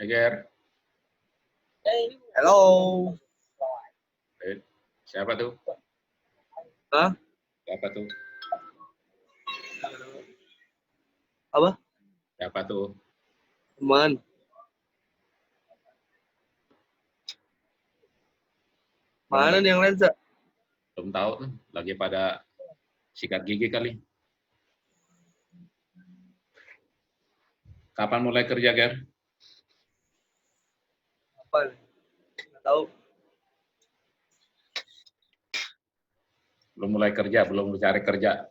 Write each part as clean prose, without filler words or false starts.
Eger. Halo. Siapa tuh? Hah? Siapa tuh? Apa? Siapa tuh? Teman. Mana nih yang lensa? Belum tahu tuh. Lagi pada sikat gigi kali. Kapan mulai kerja, Ger? Apa? Nggak tahu. Belum mulai kerja, belum cari kerja.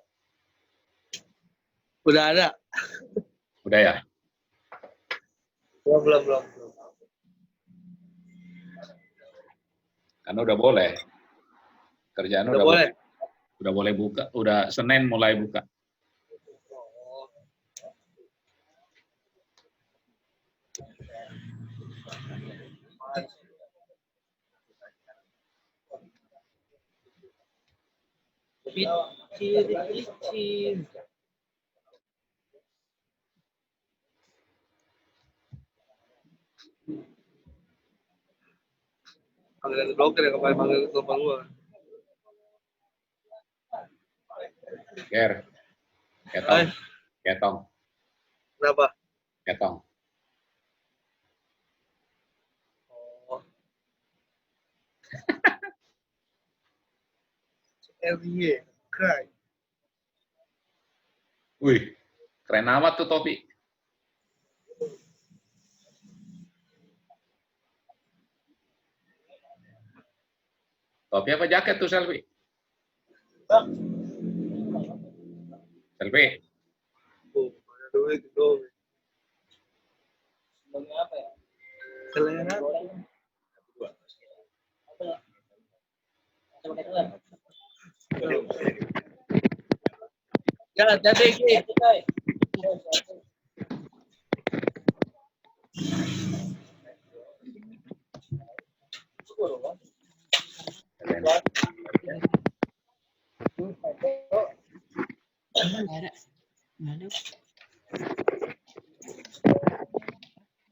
Udah ada. Udah ya? Belum. Karena udah boleh. Kerjaan Udah boleh. Udah boleh buka. Udah Senin mulai buka. Licin. Panggilan blokir ya kemarin panggil telepon gua. Ger. Ketong. Ketong. Kenapa? Ketong. Oh. LY. Cry. Wih, keren amat tuh topi. Topi apa jaket tuh, Selfie? Selfie. Oh, ada duit dong. Apa ya? Selera. Ya, jadi gitu.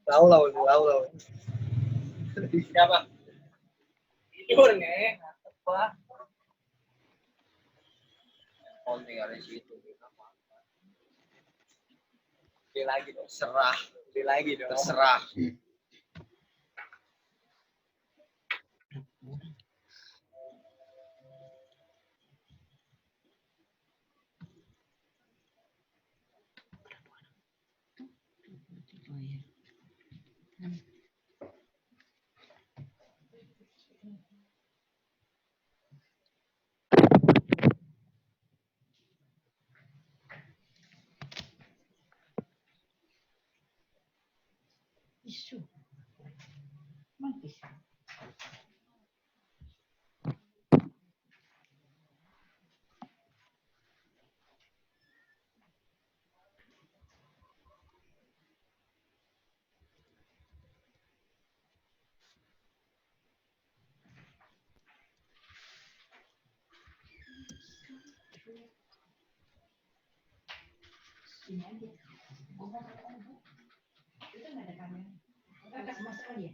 Tahu. Siapa? Itu nih. Apa? Oh, tinggal di situ. Beli lagi dong. Serah. Beli lagi dong. Terserah. Isu. Mampus. Ini aja. Itu nggak ada kamera. Kita kasih masuk aja.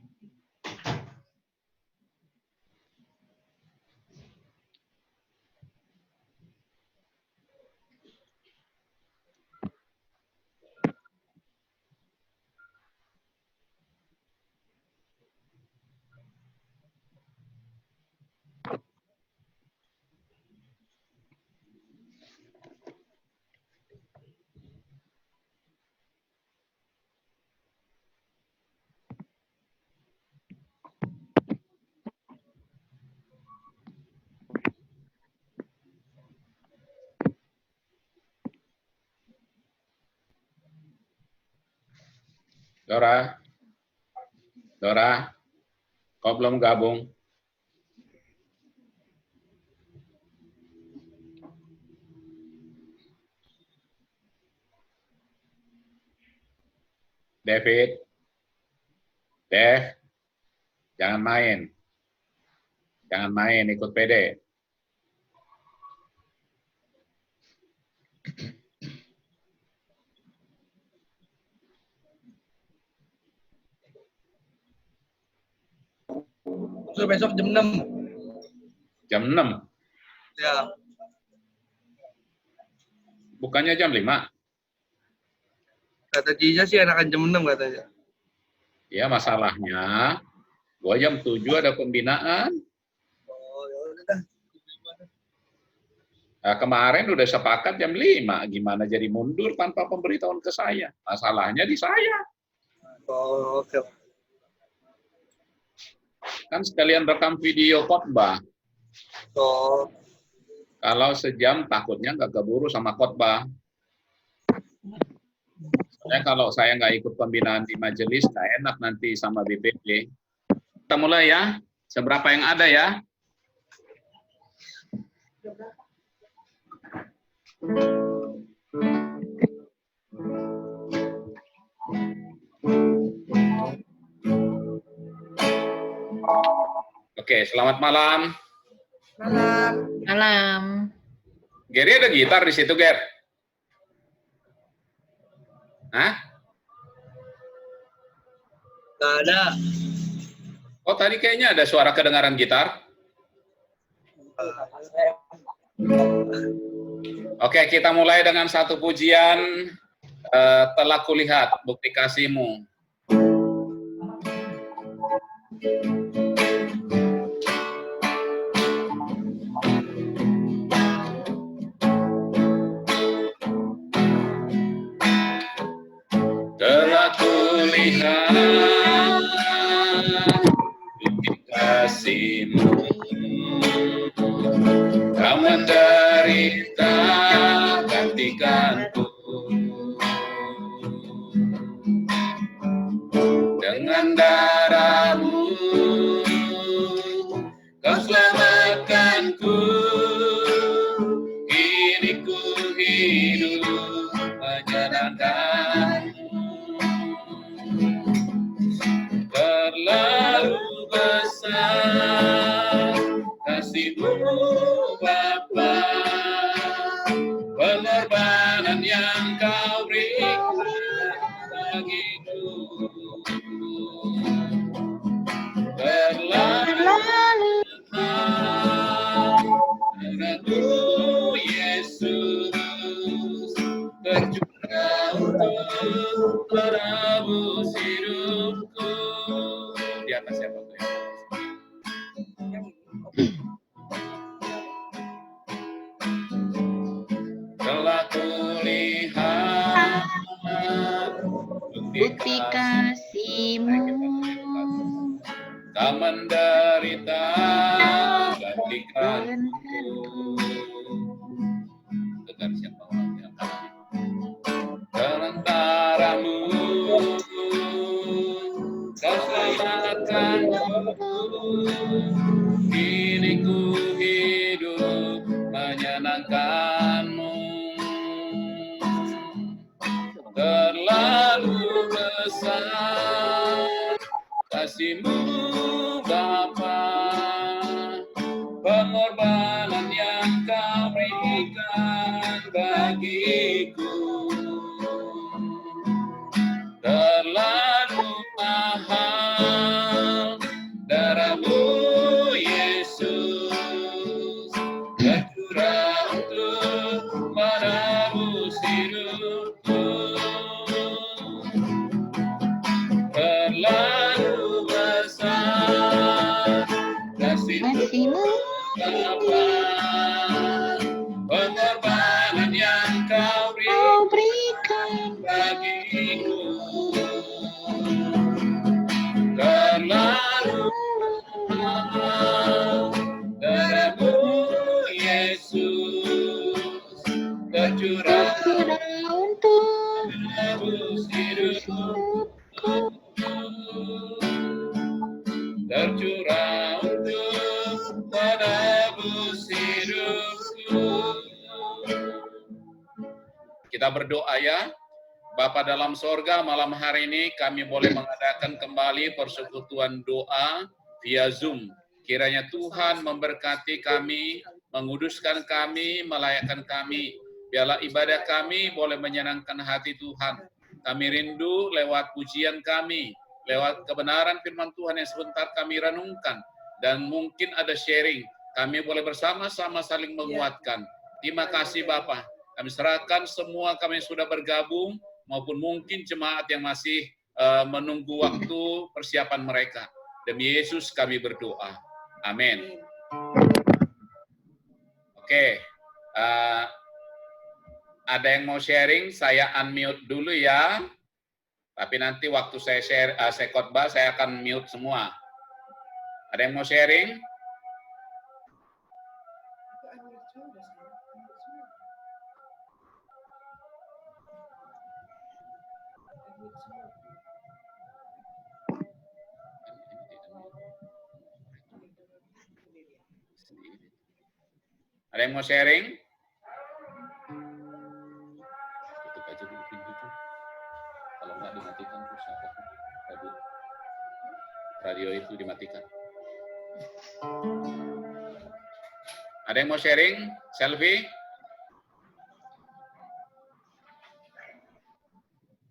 Dora, kau belum gabung? David, jangan main, ikut PD. besok jam 6. Jam 6. Ya. Bukannya jam 5. Kata Cica sih enakan jam 6 katanya. Ya, masalahnya gua jam 7 ada pembinaan. Oh, ya udah. Nah, kemarin udah sepakat jam 5. Gimana jadi mundur tanpa pemberitahuan ke saya? Masalahnya di saya. Oh, oke. Kan sekalian rekam video khotbah. Oh, Kalau sejam takutnya nggak keburu sama khotbah. Soalnya kalau saya nggak ikut pembinaan di majelis, nggak enak nanti sama BPD. Kita mulai ya. Seberapa yang ada ya? Oke, selamat malam. malam. Malam. Gary ada gitar di situ, Ger? Hah? Gak ada. Oh, tadi kayaknya ada suara kedengaran gitar. Oke, kita mulai dengan satu pujian. Telah kulihat bukti kasih-Mu. Telah kulihat bukti kasih-Mu. Kau menderita gantikanku. Dengan darah-Mu Kau selamatkanku. Kini ku hidup menyenangkan-Mu. Terlalu besar kasih-Mu Bapa, pengorbanan yang Kau berikan bagiku. Terlalu mahal darah-Mu Yesus, tercurah untuk menebus hidupku. Di atas siapa tuh ya? Telah kulihat Bukti kasih-Mu. Kau menderita gantikanku. Dengar siapa orangnya? Dengan darah-Mu Kau selamatkanku. Kini ku hidup menyenangkan-Mu. Terlalu besar kasih-Mu Bapa, pengorbanan yang Kau berikan bagiku. Terlalu mahal darah-Mu Yesus, tercurah untuk menebus hidupku. Terlalu besar kasih-Mu Bapa, pengorbanan yang Kau berikan bagiku. Terlalu mahal darah-Mu Yesus, tercurah Untuk menebus hidupku. Tercurah untuk menebus hidupku. Kita berdoa ya. Bapa dalam sorga, malam hari ini kami boleh mengadakan kembali persekutuan doa via Zoom. Kiranya Tuhan memberkati kami, menguduskan kami, melayakkan kami. Biarlah ibadah kami boleh menyenangkan hati Tuhan. Kami rindu lewat pujian kami, lewat kebenaran firman Tuhan yang sebentar kami renungkan. dan mungkin ada sharing. Kami boleh bersama-sama saling menguatkan. Terima kasih Bapak. Kami serahkan semua kami sudah bergabung, maupun mungkin jemaat yang masih menunggu waktu persiapan mereka. Demi Yesus kami berdoa. Amin. Oke, ada yang mau sharing? Saya unmute dulu ya. Tapi nanti waktu saya saya khotbah, saya akan mute semua. Ada yang mau sharing? Ada yang mau sharing? Tutup aja dulu pintu tuh. Kalau nggak dimatikan terus apa tuh? Radio itu dimatikan. Ada yang mau sharing? Selfie?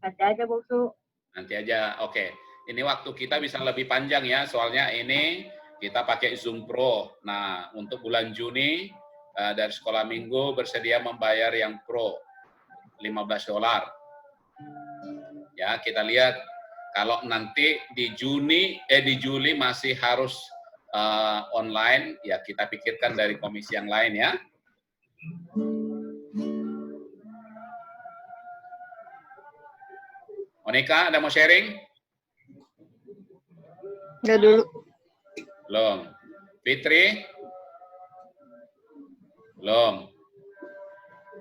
Nanti aja, Bungsu. Nanti aja, oke. Ini waktu kita bisa lebih panjang ya, soalnya ini kita pakai Zoom Pro. Nah, untuk bulan Juni, dari Sekolah Minggu bersedia membayar yang Pro, $15. Ya, kita lihat kalau nanti di Juli masih harus online, ya kita pikirkan dari komisi yang lain ya. Monica, ada mau sharing? Enggak dulu. Belum. Fitri? Belum.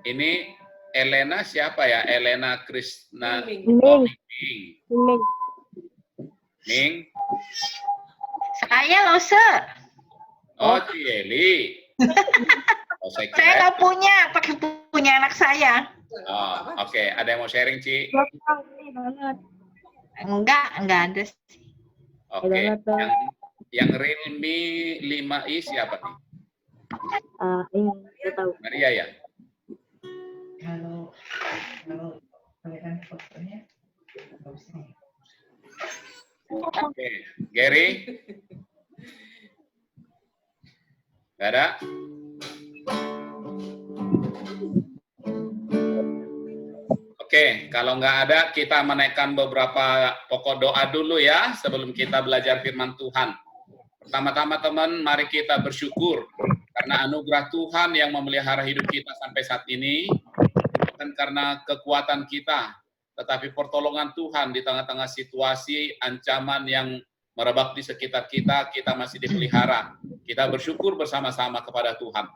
Ini Elena siapa ya? Elena Krishna. Oh, Ming. Saya loh, Sir. Oh, Cieli. Oh, saya Saya kira. nggak punya, pakai punya anak saya. Oh, oke. Ada yang mau sharing, Ci? Enggak ada sih. Oke. Yang Realme 5i siapa nih? Maria ya? Kalau kelihatan fotonya, bagusnya. Oke. Gary? Nggak ada? Oke, kalau nggak ada, kita menaikkan beberapa pokok doa dulu ya, sebelum kita belajar firman Tuhan. Pertama-tama teman, mari kita bersyukur, karena anugerah Tuhan yang memelihara hidup kita sampai saat ini, bukan karena kekuatan kita, tetapi pertolongan Tuhan di tengah-tengah situasi, ancaman yang merebak di sekitar kita, kita masih dipelihara. Kita bersyukur bersama-sama kepada Tuhan.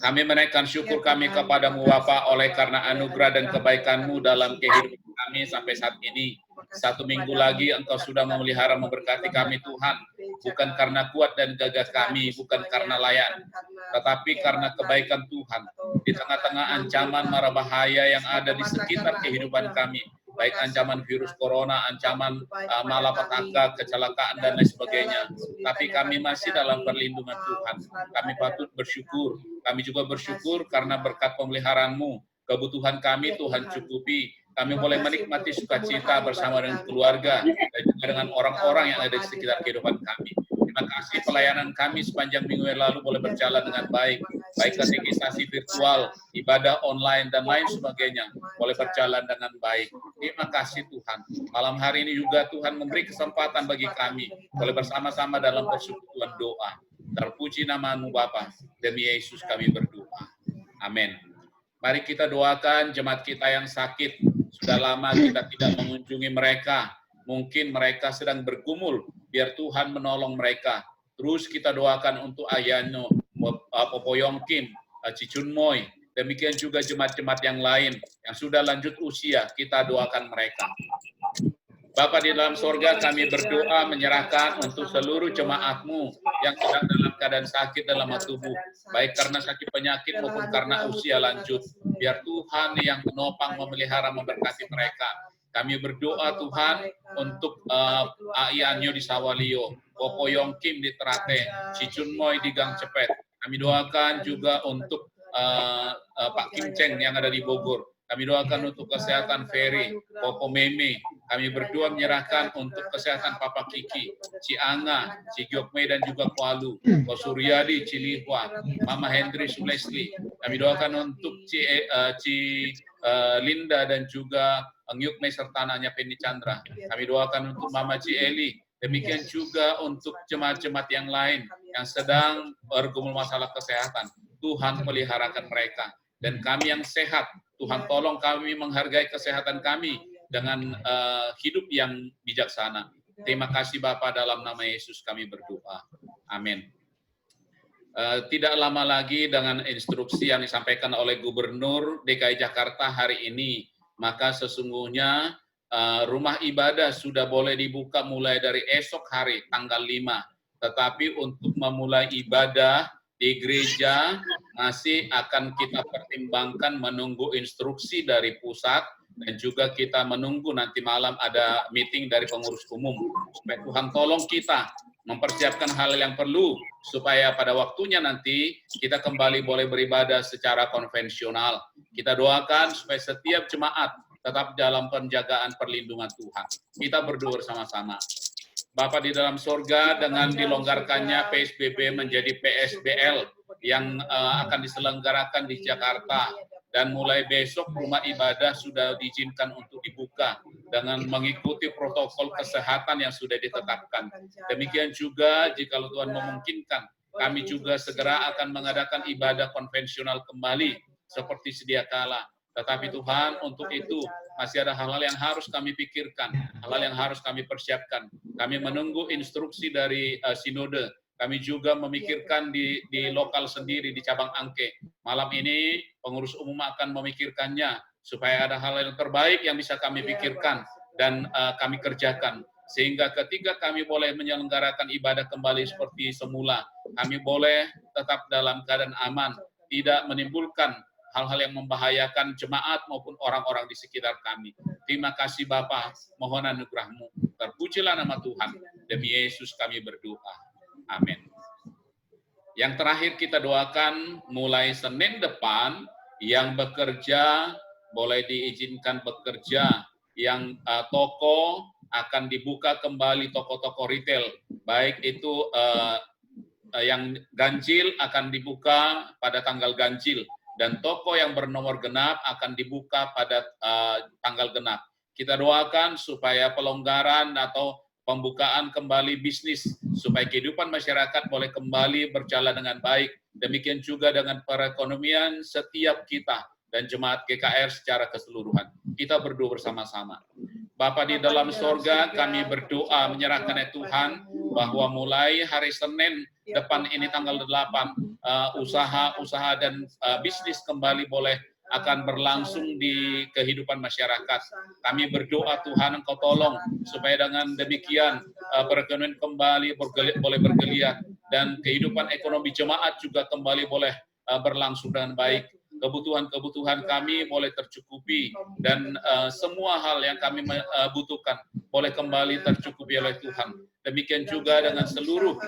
Kami menaikkan syukur kami kepadamu Bapa oleh karena anugerah dan kebaikan-Mu dalam kehidupan kami sampai saat ini. 1 minggu lagi Engkau sudah memelihara memberkati kami Tuhan. Bukan karena kuat dan gagah kami, bukan karena layak, tetapi karena kebaikan Tuhan. Di tengah-tengah ancaman mara bahaya yang ada di sekitar kehidupan kami, baik ancaman virus corona, ancaman malapetaka, kecelakaan, dan lain sebagainya. Tapi kami masih dalam perlindungan Tuhan. Kami patut bersyukur. Kami juga bersyukur karena berkat pemeliharaan-Mu, kebutuhan kami Tuhan cukupi. Kami boleh menikmati sukacita bersama dengan keluarga dan juga dengan orang-orang yang ada di sekitar kehidupan kami. Terima kasih pelayanan kami sepanjang minggu yang lalu boleh berjalan dengan baik. Baik katekisasi virtual, ibadah online, dan lain sebagainya boleh berjalan dengan baik. Terima kasih Tuhan. Malam hari ini juga Tuhan memberi kesempatan bagi kami boleh bersama-sama dalam persekutuan doa. Terpuji nama-Mu Bapa. Demi Yesus kami berdoa. Amin. Mari kita doakan jemaat kita yang sakit. Sudah lama kita tidak mengunjungi mereka. Mungkin mereka sedang bergumul. Biar Tuhan menolong mereka. Terus kita doakan untuk Ayano, Popoyong Kim, Cicun Moy. Demikian juga jemaat-jemaat yang lain yang sudah lanjut usia. Kita doakan mereka. Bapa di dalam sorga, kami berdoa menyerahkan untuk seluruh jemaat-Mu yang sedang dalam keadaan sakit dalam tubuh, baik karena sakit penyakit maupun karena usia lanjut. Biar Tuhan yang menopang, memelihara, memberkati mereka. Kami berdoa Tuhan untuk Aianyo di Sawalio, Popoyong Kim di Terate, Cicun Moy di Gang Cepet. Kami doakan juga untuk Pak Kim Cheng yang ada di Bogor. Kami doakan untuk kesehatan Ferry, Popo Meme. Kami berdua menyerahkan untuk kesehatan Papa Kiki, Ci Anga, Ci Gyokme dan juga Kualu, Ko Suryadi, Cilihua, Mama Hendri Sulesli. Kami doakan untuk Ci Linda dan juga Ngyukme serta anaknya Penny Chandra. Kami doakan untuk Mama Ci Eli. Demikian juga untuk jemaat-jemaat yang lain yang sedang bergumul masalah kesehatan. Tuhan peliharakan mereka. Dan kami yang sehat, Tuhan tolong kami menghargai kesehatan kami dengan hidup yang bijaksana. Terima kasih Bapa, dalam nama Yesus kami berdoa. Amin. Tidak lama lagi dengan instruksi yang disampaikan oleh Gubernur DKI Jakarta hari ini, maka sesungguhnya rumah ibadah sudah boleh dibuka mulai dari esok hari tanggal 5. Tetapi untuk memulai ibadah di gereja masih akan kita pertimbangkan menunggu instruksi dari pusat dan juga kita menunggu nanti malam ada meeting dari pengurus umum supaya Tuhan tolong kita mempersiapkan hal yang perlu supaya pada waktunya nanti kita kembali boleh beribadah secara konvensional. Kita doakan supaya setiap jemaat tetap dalam penjagaan perlindungan Tuhan. Kita berdoa bersama-sama. Bapa di dalam sorga, dengan dilonggarkannya PSBB menjadi PSBL yang akan diselenggarakan di Jakarta, dan mulai besok rumah ibadah sudah diizinkan untuk dibuka dengan mengikuti protokol kesehatan yang sudah ditetapkan. Demikian juga jika Tuhan memungkinkan, kami juga segera akan mengadakan ibadah konvensional kembali seperti sedia kala. Tetapi Tuhan, untuk itu masih ada hal-hal yang harus kami pikirkan, hal-hal yang harus kami persiapkan. Kami menunggu instruksi dari sinode. Kami juga memikirkan di lokal sendiri, di cabang Angke. Malam ini pengurus umum akan memikirkannya, supaya ada hal yang terbaik yang bisa kami pikirkan dan kami kerjakan. Sehingga ketika kami boleh menyelenggarakan ibadah kembali seperti semula, kami boleh tetap dalam keadaan aman, tidak menimbulkan hal-hal yang membahayakan jemaat maupun orang-orang di sekitar kami. Terima kasih Bapa, mohon anugerah-Mu. Terpujilah nama Tuhan. Demi Yesus kami berdoa. Amin. Yang terakhir kita doakan mulai Senin depan yang bekerja boleh diizinkan bekerja, yang toko akan dibuka kembali, toko-toko retail, baik itu yang ganjil akan dibuka pada tanggal ganjil, dan toko yang bernomor genap akan dibuka pada tanggal genap. Kita doakan supaya pelonggaran atau pembukaan kembali bisnis, supaya kehidupan masyarakat boleh kembali berjalan dengan baik. Demikian juga dengan perekonomian setiap kita dan jemaat GKR secara keseluruhan. Kita berdoa bersama-sama. Bapa di dalam sorga, kami berdoa menyerahkan Tuhan bahwa mulai hari Senin depan ini tanggal 8, usaha dan bisnis kembali boleh akan berlangsung di kehidupan masyarakat. Kami berdoa Tuhan, Engkau tolong supaya dengan demikian perekonomian kembali boleh bergeliat dan kehidupan ekonomi jemaat juga kembali boleh berlangsung dengan baik. Kebutuhan-kebutuhan kami boleh tercukupi dan semua hal yang kami butuhkan boleh kembali tercukupi oleh Tuhan. Demikian juga dengan seluruh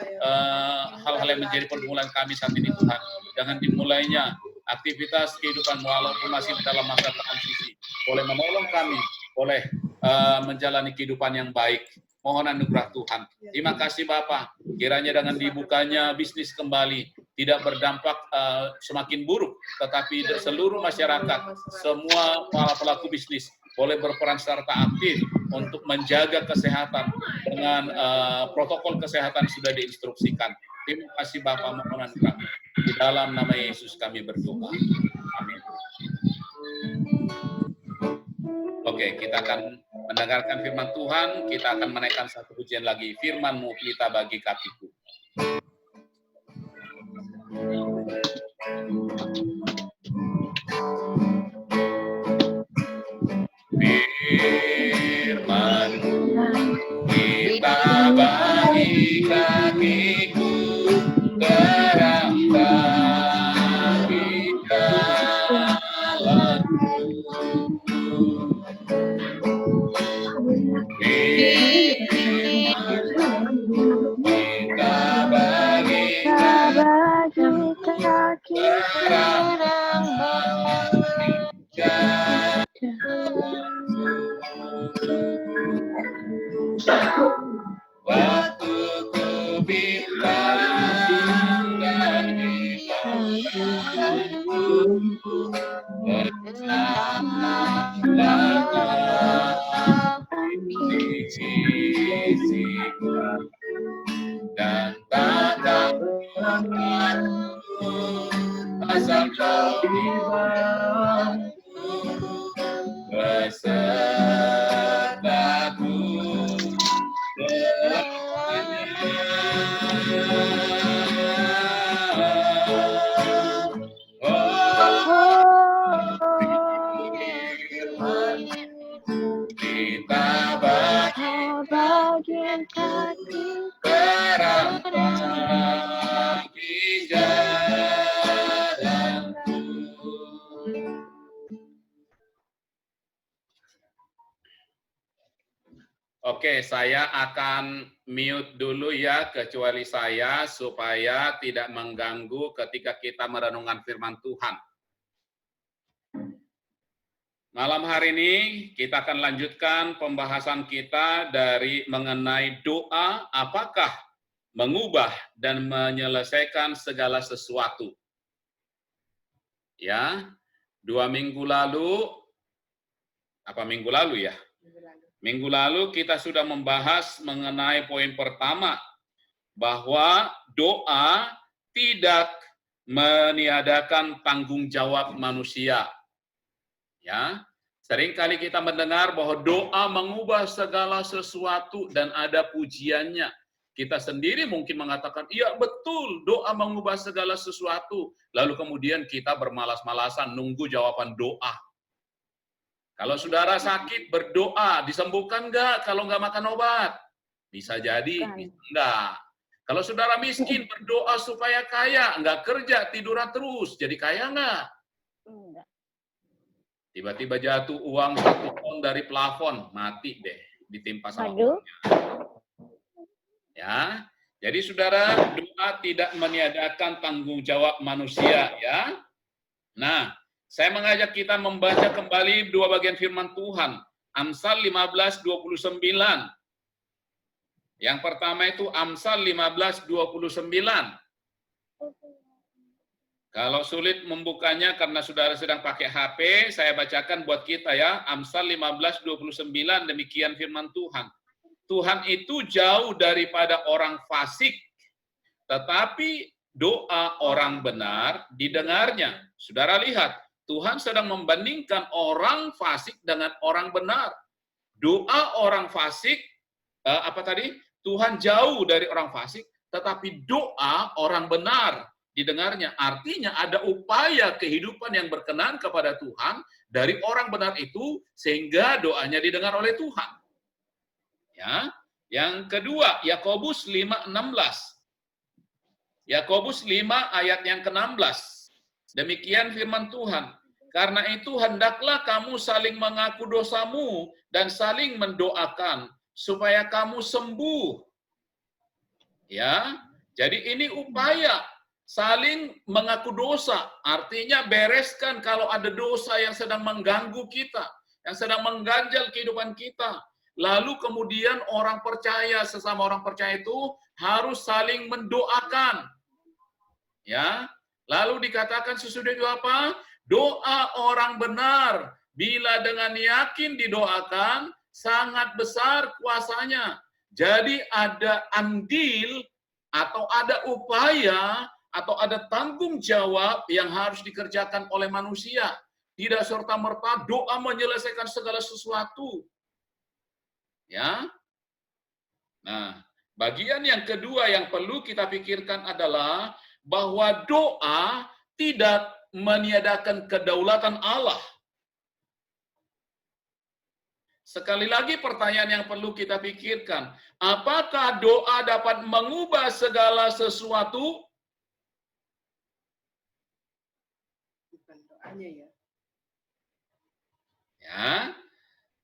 hal-hal yang menjadi pergumulan kami saat ini Tuhan. Dengan dimulainya aktivitas kehidupan walaupun masih dalam masa transisi, boleh menolong kami, boleh menjalani kehidupan yang baik. Mohon anugerah Tuhan. Terima kasih Bapak. Kiranya dengan dibukanya bisnis kembali tidak berdampak semakin buruk, tetapi seluruh masyarakat, semua para pelaku bisnis boleh berperan serta aktif untuk menjaga kesehatan dengan protokol kesehatan sudah diinstruksikan. Terima kasih Bapak, mohon anugerah. Di dalam nama Yesus kami berdoa. Amin. Oke, kita akan mendengarkan firman Tuhan. Kita akan menaikkan satu pujian lagi. Firman-Mu pelita bagi kakiku. Firman-Mu pelita bagi kakiku, terang bagi jalanku. Kita bagi kaki terang bagi jalan. dan takkan asal kau dibantu besertaku kita bagian kaki perang bagi jalanku. Oke, saya akan mute dulu ya, kecuali saya, supaya tidak mengganggu ketika kita merenungkan firman Tuhan. Malam hari ini kita akan lanjutkan pembahasan kita dari mengenai doa, apakah mengubah dan menyelesaikan segala sesuatu. Ya, 2 minggu lalu, minggu lalu ya? Minggu lalu kita sudah membahas mengenai poin pertama, bahwa doa tidak meniadakan tanggung jawab manusia. Ya, seringkali kita mendengar bahwa doa mengubah segala sesuatu dan ada pujiannya. Kita sendiri mungkin mengatakan, iya betul, doa mengubah segala sesuatu. Lalu kemudian kita bermalas-malasan nunggu jawaban doa. Kalau saudara sakit, berdoa, disembuhkan enggak kalau enggak makan obat? Bisa jadi, bisa enggak. Kalau saudara miskin, berdoa supaya kaya, enggak kerja, tiduran terus, jadi kaya enggak? Enggak. Tiba-tiba jatuh uang 1 ton dari plafon, mati deh, ditimpa sama Aduh. Ya, jadi saudara, doa tidak meniadakan tanggung jawab manusia, ya. Nah, saya mengajak kita membaca kembali 2 bagian firman Tuhan. Amsal 15:29. Yang pertama itu Amsal 15:29. Kalau sulit membukanya karena saudara sedang pakai HP, saya bacakan buat kita ya. Amsal 15:29, demikian firman Tuhan. Tuhan itu jauh daripada orang fasik, tetapi doa orang benar didengarnya. Saudara lihat, Tuhan sedang membandingkan orang fasik dengan orang benar. Doa orang fasik, Tuhan jauh dari orang fasik, tetapi doa orang benar didengarnya. Artinya ada upaya kehidupan yang berkenan kepada Tuhan dari orang benar itu, sehingga doanya didengar oleh Tuhan. Ya, yang kedua, Yakobus 5:16. Yakobus 5 ayat yang ke-16. Demikian firman Tuhan. Karena itu hendaklah kamu saling mengaku dosamu dan saling mendoakan supaya kamu sembuh. Ya, jadi ini upaya saling mengaku dosa. Artinya bereskan kalau ada dosa yang sedang mengganggu kita, yang sedang mengganjal kehidupan kita. Lalu kemudian orang percaya, sesama orang percaya itu harus saling mendoakan. Ya, lalu dikatakan sesudah itu apa? Doa orang benar, bila dengan yakin didoakan, sangat besar kuasanya. Jadi ada andil, atau ada upaya, atau ada tanggung jawab yang harus dikerjakan oleh manusia. Tidak serta-merta doa menyelesaikan segala sesuatu. Ya. Nah, bagian yang kedua yang perlu kita pikirkan adalah bahwa doa tidak meniadakan kedaulatan Allah. Sekali lagi pertanyaan yang perlu kita pikirkan, apakah doa dapat mengubah segala sesuatu? Bukan doanya ya. Ya.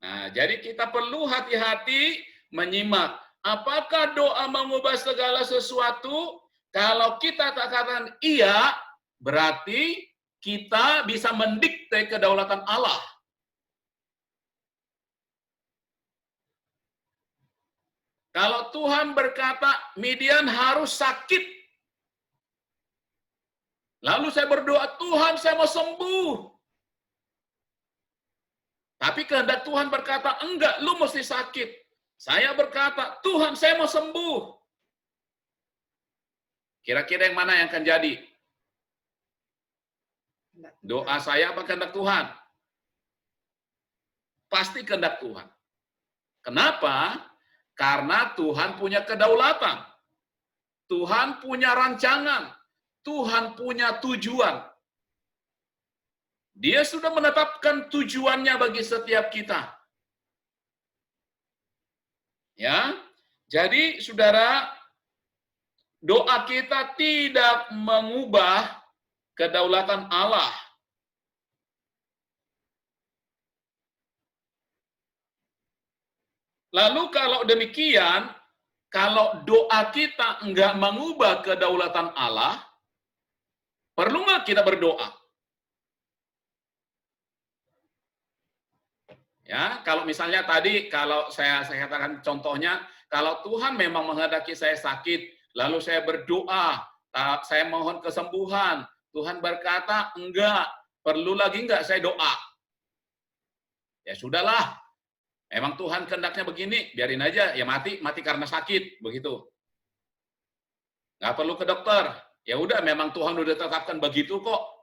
Nah, jadi kita perlu hati-hati menyimak. Apakah doa mengubah segala sesuatu? Kalau kita katakan iya, berarti kita bisa mendikte kedaulatan Allah. Kalau Tuhan berkata, Midian harus sakit. Lalu saya berdoa, Tuhan saya mau sembuh. Tapi kehendak Tuhan berkata, enggak, lu mesti sakit. Saya berkata, Tuhan, saya mau sembuh. Kira-kira yang mana yang akan jadi? Doa saya apa kehendak Tuhan? Pasti kehendak Tuhan. Kenapa? Karena Tuhan punya kedaulatan. Tuhan punya rancangan. Tuhan punya tujuan. Dia sudah menetapkan tujuannya bagi setiap kita. Ya, jadi saudara, doa kita tidak mengubah kedaulatan Allah. Lalu kalau demikian, kalau doa kita enggak mengubah kedaulatan Allah, perlu nggak kita berdoa? Ya, kalau misalnya tadi, kalau saya katakan contohnya, kalau Tuhan memang menghendaki saya sakit, lalu saya berdoa, saya mohon kesembuhan, Tuhan berkata, enggak, perlu lagi enggak saya doa? Ya sudahlah, emang Tuhan kehendaknya begini, biarin aja, ya mati karena sakit, begitu. Nggak perlu ke dokter, ya udah, memang Tuhan udah tetapkan begitu kok.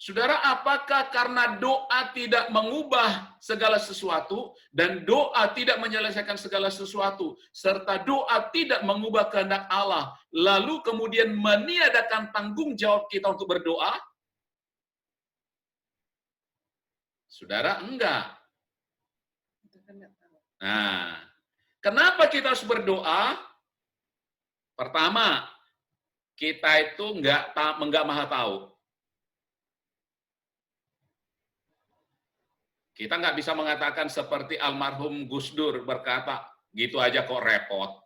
Saudara, apakah karena doa tidak mengubah segala sesuatu dan doa tidak menyelesaikan segala sesuatu, serta doa tidak mengubah kehendak Allah, lalu kemudian meniadakan tanggung jawab kita untuk berdoa? Saudara, enggak. Nah, kenapa kita harus berdoa? Pertama, kita itu enggak maha tahu. Kita nggak bisa mengatakan seperti almarhum Gus Dur berkata, gitu aja kok repot.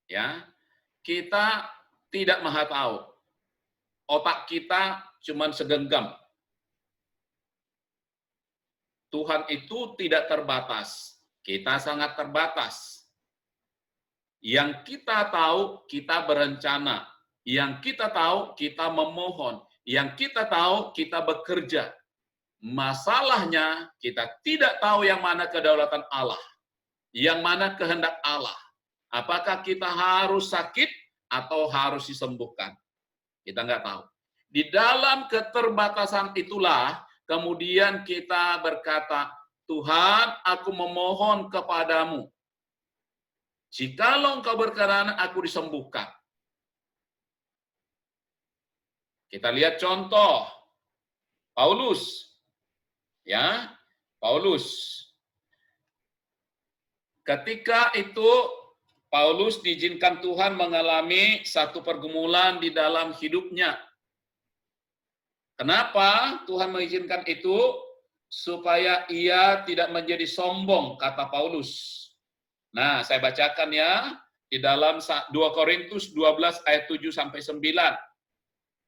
Ya, kita tidak maha tahu. Otak kita cuman segenggam. Tuhan itu tidak terbatas. Kita sangat terbatas. Yang kita tahu, kita berencana. Yang kita tahu, kita memohon. Yang kita tahu, kita bekerja. Masalahnya, kita tidak tahu yang mana kedaulatan Allah. Yang mana kehendak Allah. Apakah kita harus sakit atau harus disembuhkan? Kita nggak tahu. Di dalam keterbatasan itulah, kemudian kita berkata, Tuhan, aku memohon kepadamu. Jikalau engkau berkenan, aku disembuhkan. Kita lihat contoh Paulus. Ya, Paulus. Ketika itu Paulus diizinkan Tuhan mengalami satu pergumulan di dalam hidupnya. Kenapa Tuhan mengizinkan itu? Supaya ia tidak menjadi sombong, kata Paulus. Nah, saya bacakan ya di dalam 2 Korintus 12 ayat 7 sampai 9.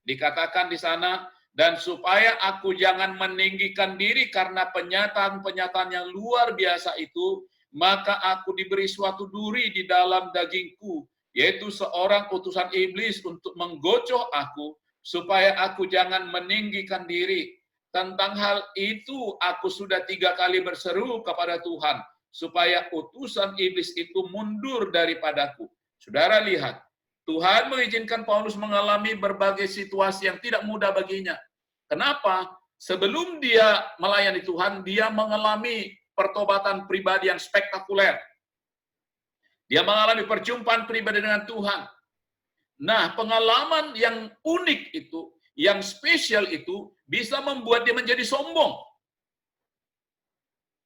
Dikatakan di sana, dan supaya aku jangan meninggikan diri karena penyataan-penyataan yang luar biasa itu, maka aku diberi suatu duri di dalam dagingku, yaitu seorang utusan iblis untuk menggocoh aku, supaya aku jangan meninggikan diri. Tentang hal itu, aku sudah 3 kali berseru kepada Tuhan, supaya utusan iblis itu mundur daripadaku. Saudara lihat, Tuhan mengizinkan Paulus mengalami berbagai situasi yang tidak mudah baginya. Kenapa? Sebelum dia melayani Tuhan, dia mengalami pertobatan pribadi yang spektakuler. Dia mengalami perjumpaan pribadi dengan Tuhan. Nah, pengalaman yang unik itu, yang spesial itu, bisa membuat dia menjadi sombong.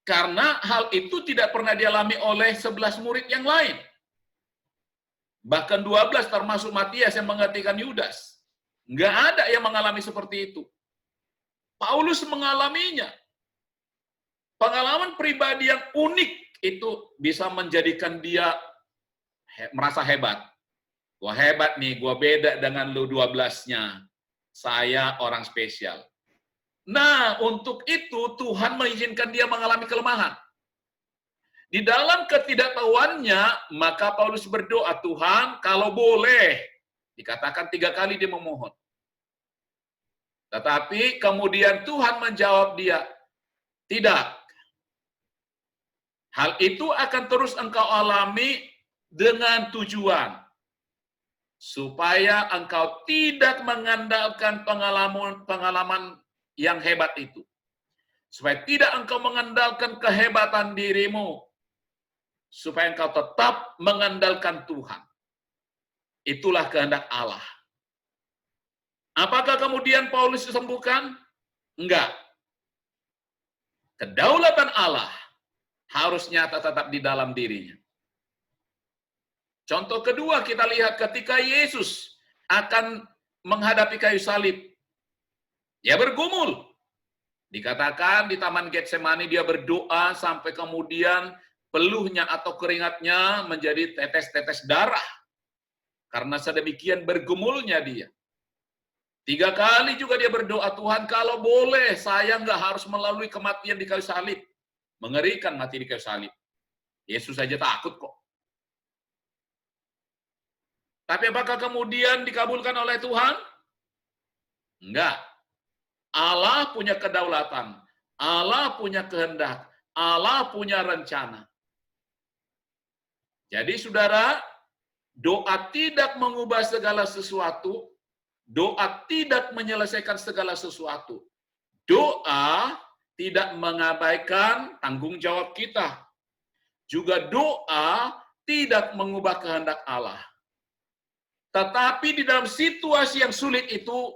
Karena hal itu tidak pernah dialami oleh 11 murid yang lain. Bahkan 12 termasuk Matias yang menggantikan Yudas. Nggak ada yang mengalami seperti itu. Paulus mengalaminya. Pengalaman pribadi yang unik itu bisa menjadikan dia merasa hebat. Gua hebat nih, gua beda dengan lu 12-nya. Saya orang spesial. Nah, untuk itu Tuhan mengizinkan dia mengalami kelemahan. Di dalam ketidaktahuannya, maka Paulus berdoa, Tuhan, kalau boleh, dikatakan 3 kali dia memohon. Tetapi kemudian Tuhan menjawab dia, tidak. Hal itu akan terus engkau alami dengan tujuan supaya engkau tidak mengandalkan pengalaman yang hebat itu. Supaya tidak engkau mengandalkan kehebatan dirimu. Supaya engkau tetap mengandalkan Tuhan. Itulah kehendak Allah. Apakah kemudian Paulus disembuhkan? Enggak. Kedaulatan Allah harus nyata tetap di dalam dirinya. Contoh kedua kita lihat ketika Yesus akan menghadapi kayu salib. Dia bergumul. Dikatakan di Taman Getsemani dia berdoa sampai kemudian peluhnya atau keringatnya menjadi tetes-tetes darah. Karena sedemikian bergumulnya dia. 3 kali juga dia berdoa, Tuhan kalau boleh saya nggak harus melalui kematian di kayu salib. Mengerikan mati di kayu salib. Yesus saja takut kok. Tapi apakah kemudian dikabulkan oleh Tuhan? Enggak. Allah punya kedaulatan. Allah punya kehendak. Allah punya rencana. Jadi saudara, doa tidak mengubah segala sesuatu. Doa tidak menyelesaikan segala sesuatu. Doa tidak mengabaikan tanggung jawab kita. Juga doa tidak mengubah kehendak Allah. Tetapi di dalam situasi yang sulit itu,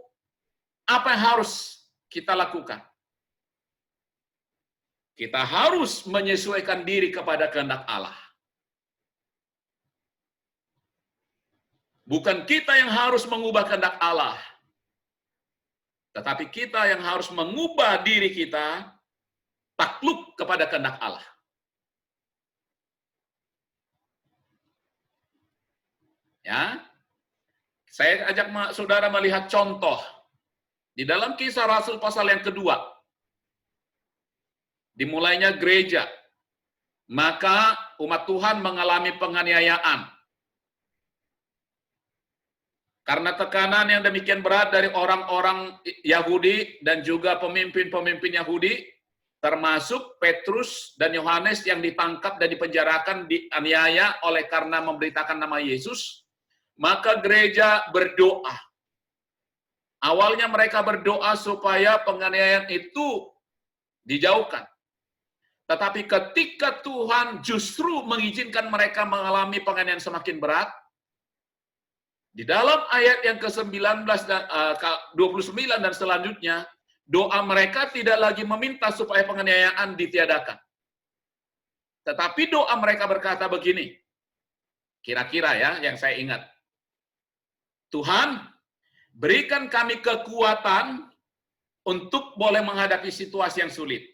apa yang harus kita lakukan? Kita harus menyesuaikan diri kepada kehendak Allah. Bukan kita yang harus mengubah kehendak Allah. Tetapi kita yang harus mengubah diri kita takluk kepada kehendak Allah. Ya. Saya ajak saudara melihat contoh di dalam Kisah Rasul pasal yang kedua. Dimulainya gereja. Maka umat Tuhan mengalami penganiayaan. Karena tekanan yang demikian berat dari orang-orang Yahudi dan juga pemimpin-pemimpin Yahudi, termasuk Petrus dan Yohanes yang ditangkap dan dipenjarakan, dianiaya oleh karena memberitakan nama Yesus, maka gereja berdoa. Awalnya mereka berdoa supaya penganiayaan itu dijauhkan. Tetapi ketika Tuhan justru mengizinkan mereka mengalami penganiayaan semakin berat, di dalam ayat yang ke-19 dan 29 dan selanjutnya, doa mereka tidak lagi meminta supaya penganiayaan ditiadakan. Tetapi doa mereka berkata begini, kira-kira ya yang saya ingat. Tuhan, berikan kami kekuatan untuk boleh menghadapi situasi yang sulit.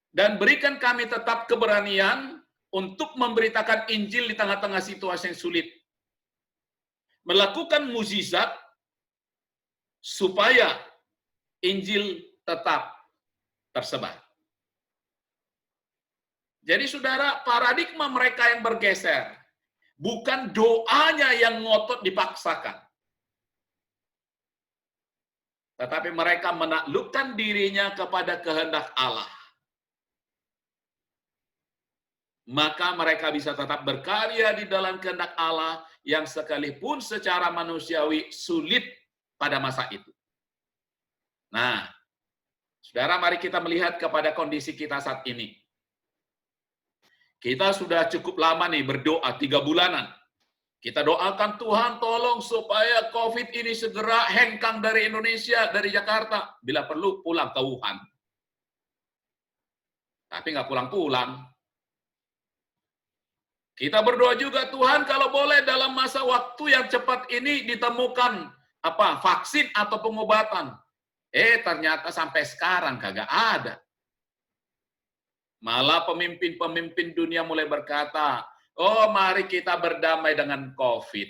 Dan berikan kami tetap keberanian untuk memberitakan Injil di tengah-tengah situasi yang sulit. Melakukan mukjizat supaya Injil tetap tersebar. Jadi saudara, paradigma mereka yang bergeser. Bukan doanya yang ngotot dipaksakan. Tetapi mereka menaklukkan dirinya kepada kehendak Allah. Maka mereka bisa tetap berkarya di dalam kehendak Allah yang sekalipun secara manusiawi sulit pada masa itu. Nah, saudara, mari kita melihat kepada kondisi kita saat ini. Kita sudah cukup lama nih berdoa 3 bulanan. Kita doakan Tuhan tolong supaya COVID ini segera hengkang dari Indonesia, dari Jakarta. Bila perlu pulang ke Wuhan. Tapi nggak pulang-pulang. Kita berdoa juga Tuhan kalau boleh dalam masa waktu yang cepat ini ditemukan vaksin atau pengobatan. Ternyata sampai sekarang kagak ada. Malah pemimpin-pemimpin dunia mulai berkata, oh mari kita berdamai dengan COVID.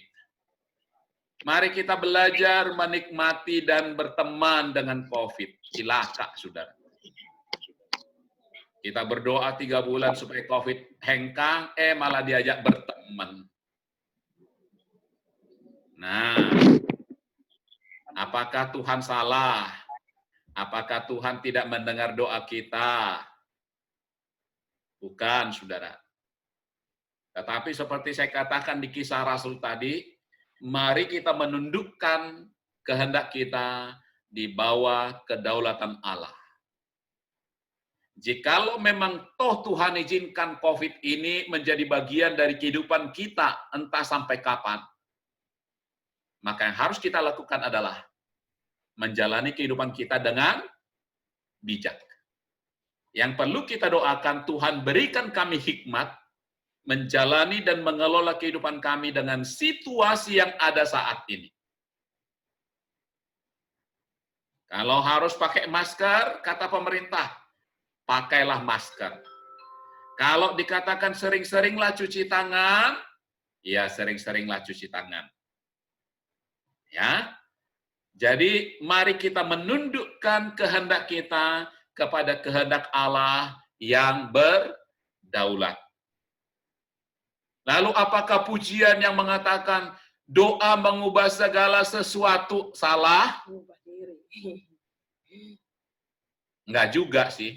Mari kita belajar menikmati dan berteman dengan COVID. Cilaka, saudara. Kita berdoa 3 bulan supaya COVID hengkang, malah diajak berteman. Nah, Apakah Tuhan salah? Apakah Tuhan tidak mendengar doa kita? Bukan, saudara. Tetapi seperti saya katakan di kisah Rasul tadi, mari kita menundukkan kehendak kita di bawah kedaulatan Allah. Jikalau memang toh Tuhan izinkan COVID ini menjadi bagian dari kehidupan kita, entah sampai kapan, maka yang harus kita lakukan adalah menjalani kehidupan kita dengan bijak. Yang perlu kita doakan, Tuhan berikan kami hikmat, menjalani dan mengelola kehidupan kami dengan situasi yang ada saat ini. Kalau harus pakai masker, kata pemerintah, pakailah masker. Kalau dikatakan sering-seringlah cuci tangan, ya sering-seringlah cuci tangan. Ya. Jadi mari kita menundukkan kehendak kita kepada kehendak Allah yang berdaulat. Lalu apakah pujian yang mengatakan doa mengubah segala sesuatu salah? Mengubah diri. Enggak juga sih.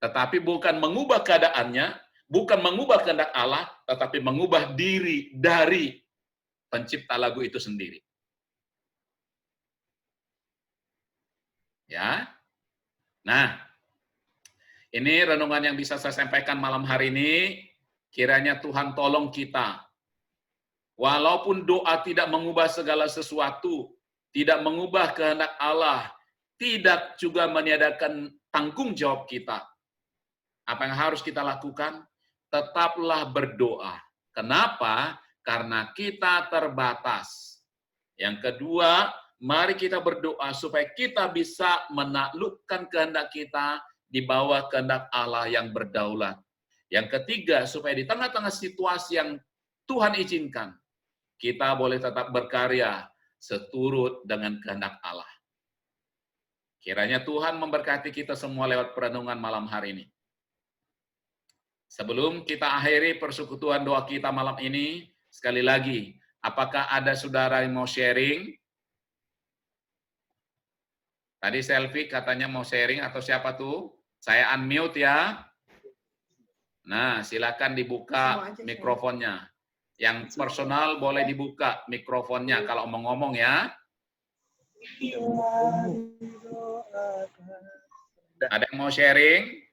Tetapi bukan mengubah keadaannya, bukan mengubah kehendak Allah, tetapi mengubah diri dari pencipta lagu itu sendiri. Ya. Nah, ini renungan yang bisa saya sampaikan malam hari ini. Kiranya Tuhan tolong kita. Walaupun doa tidak mengubah segala sesuatu, tidak mengubah kehendak Allah, tidak juga meniadakan tanggung jawab kita. Apa yang harus kita lakukan? Tetaplah berdoa. Kenapa? Karena kita terbatas. Yang kedua, mari kita berdoa supaya kita bisa menaklukkan kehendak kita di bawah kehendak Allah yang berdaulat. Yang ketiga, supaya di tengah-tengah situasi yang Tuhan izinkan, kita boleh tetap berkarya seturut dengan kehendak Allah. Kiranya Tuhan memberkati kita semua lewat perenungan malam hari ini. Sebelum kita akhiri persekutuan doa kita malam ini, sekali lagi, apakah ada saudara yang mau sharing? Tadi Selfie katanya mau sharing atau siapa tuh? Saya unmute ya. Nah, silakan dibuka mikrofonnya. Yang personal boleh dibuka mikrofonnya kalau mau ngomong ya. Ada yang mau sharing?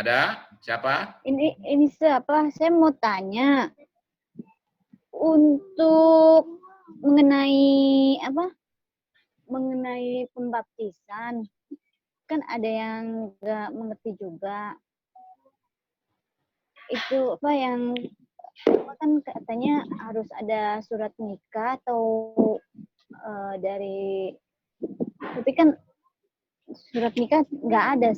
Ada? Siapa? Ini siapa? Saya mau tanya untuk mengenai apa? Mengenai pembaptisan. Kan ada yang nggak mengerti juga. Itu apa yang kan katanya harus ada surat nikah atau dari, tapi kan surat nikah nggak ada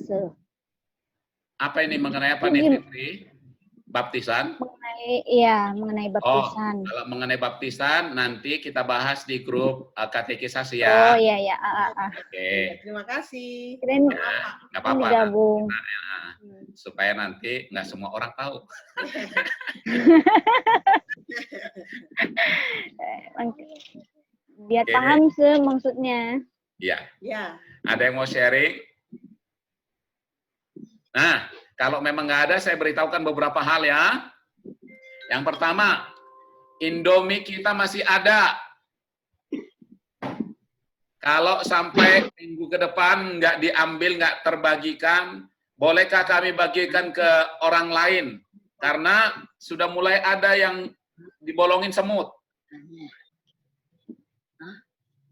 Apa ini mengenai apa nih, Fitri? Baptisan? mengenai baptisan. Kalau mengenai baptisan nanti kita bahas di grup katekisasi ya. Oh iya. Oke. Terima kasih. Keren Nggak apa-apa. digabung. Supaya nanti nggak semua orang tahu. Biar Oke. paham maksudnya. Iya. Ya. Ada yang mau sharing? Nah, kalau memang nggak ada, saya beritahukan beberapa hal ya. Yang pertama, Indomie kita masih ada. Kalau sampai minggu ke depan nggak diambil, nggak terbagikan, bolehkah kami bagikan ke orang lain? Karena sudah mulai ada yang dibolongin semut.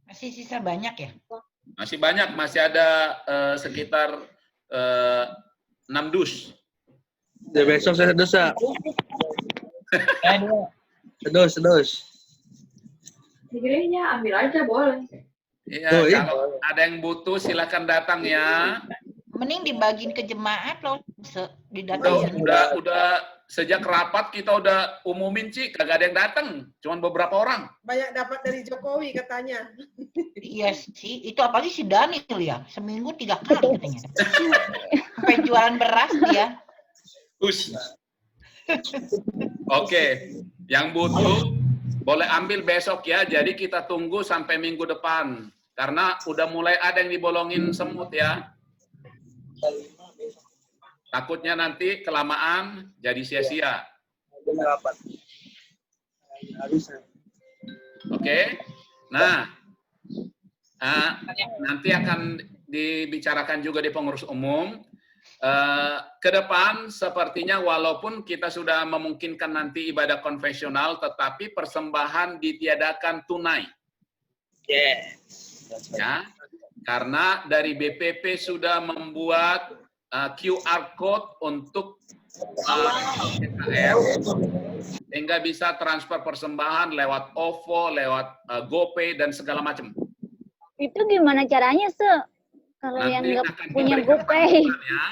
Masih sisa banyak ya? Masih banyak, masih ada sekitar 6 dus. Ya, besok saya dosa. Sedus. Segerinya ambil aja boleh. Iya, Oh, iya. kalau ada yang butuh silakan datang ya. Mending dibagiin ke jemaat loh, didatangin. Udah sejak rapat kita udah umumin, Ci, kagak ada yang datang, cuman beberapa orang. Banyak dapat dari Jokowi katanya. Iya sih, itu apalagi si Daniel ya, seminggu 3 kali katanya. Sampai jualan beras dia. Oke, yang butuh boleh ambil besok ya. Jadi kita tunggu sampai minggu depan. Karena udah mulai ada yang dibolongin semut ya. Takutnya nanti kelamaan jadi sia-sia. Oke. Nah, nanti akan dibicarakan juga di pengurus umum. Ke depan sepertinya walaupun kita sudah memungkinkan nanti ibadah konvensional, tetapi persembahan ditiadakan tunai. Ya, karena dari BPP sudah membuat QR code untuk GKR, sehingga bisa transfer persembahan lewat OVO, lewat GoPay dan segala macam. Itu gimana caranya, kalau yang Nanti nggak akan punya diberikan GoPay? panduannya.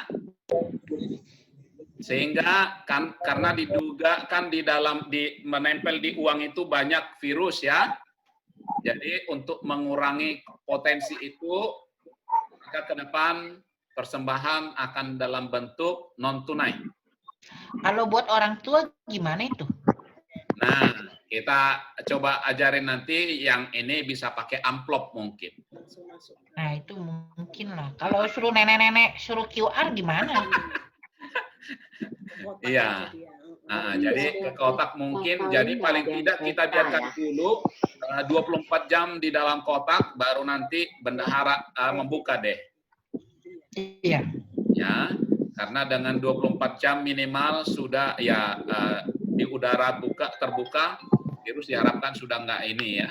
Sehingga kan karena diduga kan menempel di uang itu banyak virus ya. Jadi untuk mengurangi potensi itu, maka ke depan persembahan akan dalam bentuk non tunai. Kalau buat orang tua gimana itu? Nah, kita coba ajarin nanti yang ini bisa pakai amplop mungkin. Nah, itu mungkin lah. Kalau suruh nenek-nenek suruh QR gimana? Iya. Nah, jadi ke kotak mungkin, jadi paling tidak kita biarkan dulu 24 jam di dalam kotak, baru nanti bendahara membuka deh. Iya. Ya, karena dengan 24 jam minimal sudah ya di udara terbuka, virus diharapkan sudah enggak ini ya.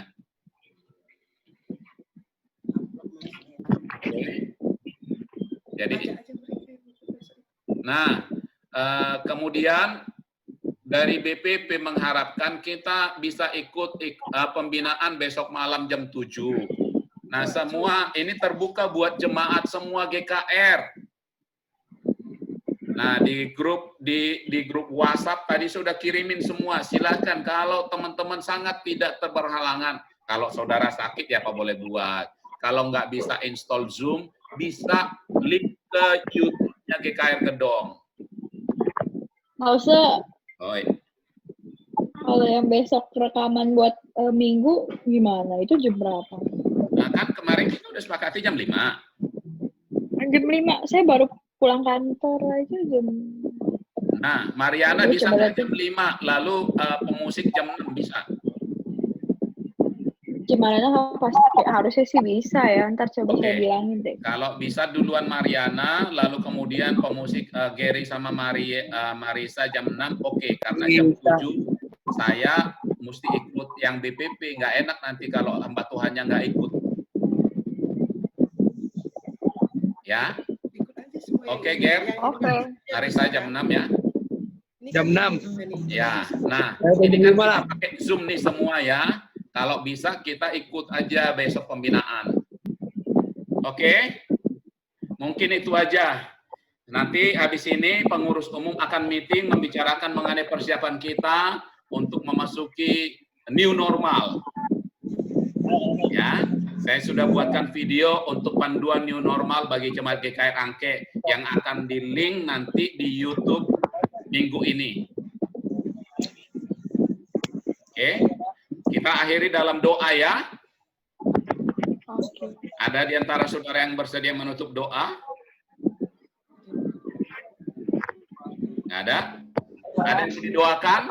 Jadi, nah kemudian dari BPP mengharapkan kita bisa ikut pembinaan besok malam jam 7. Nah, semua ini terbuka buat jemaat semua GKR. Nah, di grup WhatsApp tadi sudah kirimin semua. Silakan kalau teman-teman sangat tidak berhalangan. Kalau saudara sakit ya apa boleh buat. Kalau nggak bisa install Zoom, bisa link ke YouTube-nya GKR Gedong. Nggak usah. Oi. Kalau yang besok rekaman buat minggu gimana? Itu jam berapa? Nah, kan kemarin kita udah sepakati jam 5. Jam 5. Saya baru pulang kantor aja jam. Nah, Mariana bisa jam 5, lalu pemusik jam 6 bisa. Gimana pasti harusnya sih bisa ya. Ntar coba saya bilangin deh. Kalau bisa duluan Mariana, lalu kemudian pemusik Gary sama Marisa jam 6, oke. Karena jam 7 saya mesti ikut yang BPP. Nggak enak nanti kalau hamba Tuhannya nggak ikut. Ya. Oke, Ger. Oke. Marisa jam 6 ya. Jam 6. Ya. Nah, ini kan kita pakai Zoom nih semua ya. Kalau bisa kita ikut aja besok pembinaan. Oke? Mungkin itu aja. Nanti habis ini pengurus umum akan meeting membicarakan mengenai persiapan kita untuk memasuki new normal. Ya, saya sudah buatkan video untuk panduan new normal bagi jemaat GKR Angke yang akan di-link nanti di YouTube minggu ini. Oke? Kita akhiri dalam doa ya. Ada di antara saudara yang bersedia menutup doa? Nggak ada? Ada yang didoakan?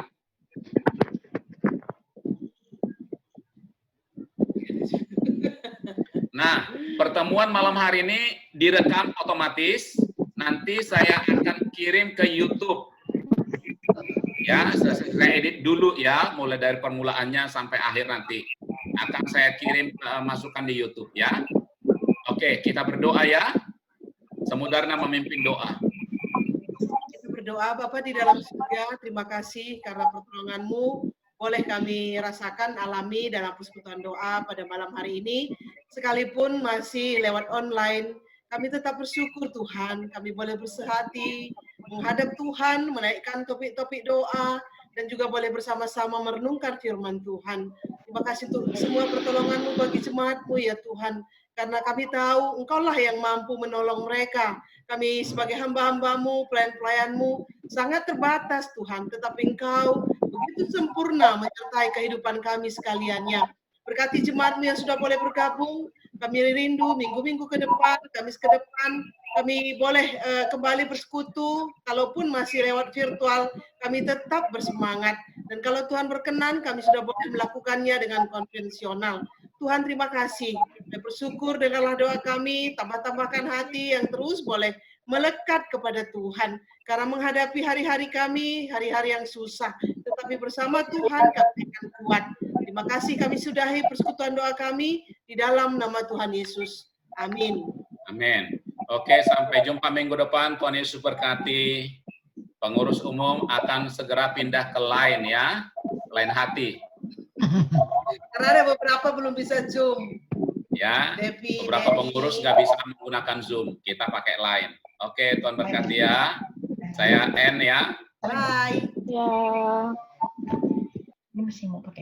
Nah, pertemuan malam hari ini direkam otomatis. Nanti saya akan kirim ke YouTube. Ya, saya edit dulu ya, mulai dari permulaannya sampai akhir nanti. Akan saya kirim masukan di YouTube ya. Oke, kita berdoa ya. Semudarna memimpin doa. Kita berdoa, Bapak di dalam surga, terima kasih karena pertolongan-Mu boleh kami rasakan, alami dalam persekutuan doa pada malam hari ini. Sekalipun masih lewat online, kami tetap bersyukur Tuhan, kami boleh bersehati, menghadap Tuhan, menaikkan topik-topik doa, dan juga boleh bersama-sama merenungkan firman Tuhan. Terima kasih untuk semua pertolongan-Mu bagi jemaat-Mu ya Tuhan. Karena kami tahu Engkau-lah yang mampu menolong mereka. Kami sebagai hamba-hamba-Mu, pelayan-pelayan-Mu, sangat terbatas Tuhan. Tetapi Engkau begitu sempurna menyertai kehidupan kami sekaliannya. Berkati jemaat-Mu yang sudah boleh bergabung. Kami rindu minggu-minggu ke depan, Kamis ke depan, kami boleh kembali bersekutu. Kalaupun masih lewat virtual, kami tetap bersemangat. Dan kalau Tuhan berkenan, kami sudah boleh melakukannya dengan konvensional. Tuhan terima kasih. Dan bersyukur dengarlah doa kami, tambah-tambahkan hati yang terus boleh melekat kepada Tuhan. Karena menghadapi hari-hari kami, hari-hari yang susah. Tetapi bersama Tuhan kami akan kuat. Terima kasih kami sudahi persekutuan doa kami di dalam nama Tuhan Yesus. Amin. Amin. Oke, sampai jumpa minggu depan. Tuhan Yesus berkati. Pengurus umum akan segera pindah ke lain ya, lain hati. Karena ada beberapa belum bisa Zoom. Ya, Devi, beberapa Devi. pengurus nggak bisa menggunakan Zoom. Kita pakai lain. Oke, Tuhan berkati ya. Saya N ya. Bye. Ya. Ini masih mau pakai